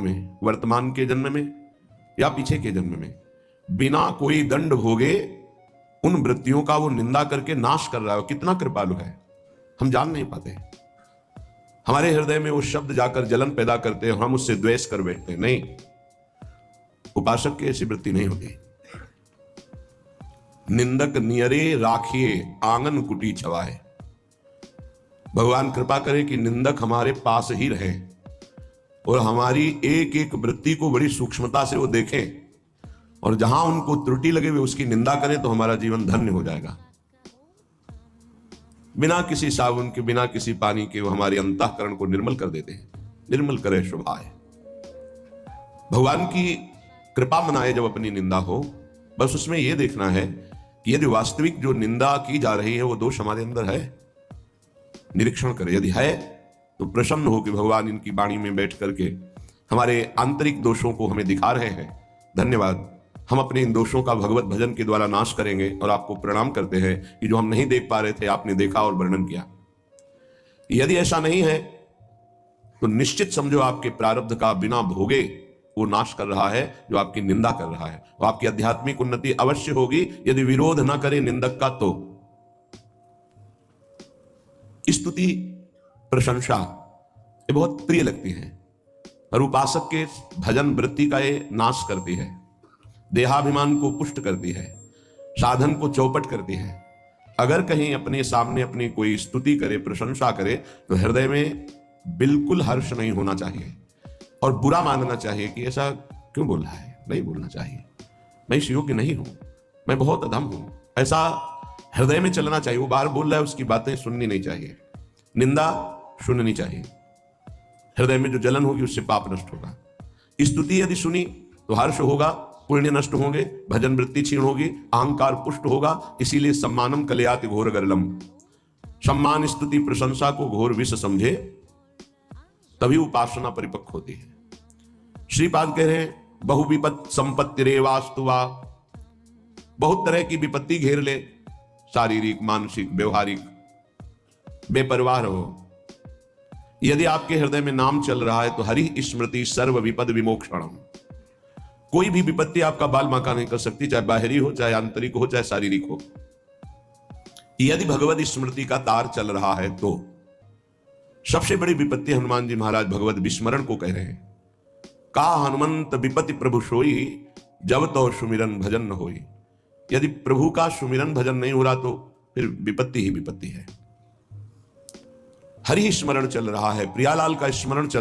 में, वर्तमान के जन्म में या पीछे के जन्म में, बिना कोई दंड भोगे उन वृत्तियों का वो निंदा करके नाश कर रहा है। कितना कृपालु है, हम जान नहीं पाते। हमारे हृदय में वो शब्द जाकर जलन पैदा करते हैं, हम उससे द्वेष कर बैठते हैं। नहीं, उपासक की ऐसी वृत्ति नहीं होती। निंदक नियरे राखिए आंगन कुटी छवाए। भगवान कृपा करे कि निंदक हमारे पास ही रहे और हमारी एक एक वृत्ति को बड़ी सूक्ष्मता से वो देखें, और जहां उनको त्रुटि लगे वे उसकी निंदा करें, तो हमारा जीवन धन्य हो जाएगा। बिना किसी साबुन के, बिना किसी पानी के वो हमारे अंतःकरण को निर्मल कर देते हैं। निर्मल करे शुभाए। भगवान की कृपा मनाए जब अपनी निंदा हो, बस उसमें यह देखना है कि यदि वास्तविक जो निंदा की जा रही है वो दोष हमारे अंदर है, निरीक्षण करें। यदि है तो प्रसन्न हो कि भगवान इनकी वाणी में बैठ करके हमारे आंतरिक दोषों को हमें दिखा रहे हैं। धन्यवाद, हम अपने इन दोषों का भगवत भजन के द्वारा नाश करेंगे और आपको प्रणाम करते हैं कि जो हम नहीं देख पा रहे थे आपने देखा और वर्णन किया। यदि ऐसा नहीं है तो निश्चित समझो आपके प्रारब्ध का बिना भोगे वो नाश कर रहा है, जो आपकी निंदा कर रहा है। वो आपकी आध्यात्मिक उन्नति अवश्य होगी यदि विरोध ना करे निंदक का। तो स्तुति प्रशंसा ये बहुत प्रिय लगती है, और उपासक के भजन वृत्ति का ये नाश करती है, देहाभिमान को पुष्ट करती है, साधन को चौपट करती है। अगर कहीं अपने सामने अपनी कोई स्तुति करे, प्रशंसा करे, तो हृदय में बिल्कुल हर्ष नहीं होना चाहिए और बुरा मानना चाहिए कि ऐसा क्यों बोल रहा है। नहीं बोलना चाहिए, मैं इस योग्य नहीं हूं, मैं बहुत अधम हूं, ऐसा हृदय में चलना चाहिए। वो बाहर बोल रहा है, उसकी बातें सुननी नहीं चाहिए, निंदा सुननी चाहिए। हृदय में जो जलन होगी उससे पाप नष्ट होगा। स्तुति यदि सुनी तो हर्ष होगा, पुण्य नष्ट होंगे, भजन वृत्ति क्षीण होगी, अहंकार पुष्ट होगा। इसीलिए सम्मानम कलयाति घोर गरलम। सम्मान स्तुति प्रशंसा को घोर विष समझे, तभी उपासना परिपक्व होती है। श्रीपाद कह रहे हैं बहु विपत संपत्ति रे वास्तुवा। बहुत तरह की विपत्ति घेर ले, शारीरिक, मानसिक, व्यवहारिक, बेपरवाह रहो। यदि आपके हृदय में नाम चल रहा है तो हरि स्मृति सर्व विपद विमोक्षणम। कोई भी विपत्ति आपका बाल बांका नहीं कर सकती, चाहे बाहरी हो, चाहे आंतरिक हो, चाहे शारीरिक हो। यदि भगवत स्मृति का तार चल रहा है तो सबसे बड़ी विपत्ति हनुमान जी महाराज भगवत विस्मरण को कह रहे हैं। का हनुमंत विपत्ति प्रभु सोई, जब तो सुमिरन भजन न होई। यदि प्रभु का सुमिरन भजन नहीं हो रहा तो फिर विपत्ति ही विपत्ति है। हरि स्मरण चल रहा है, प्रियालाल का स्मरण चल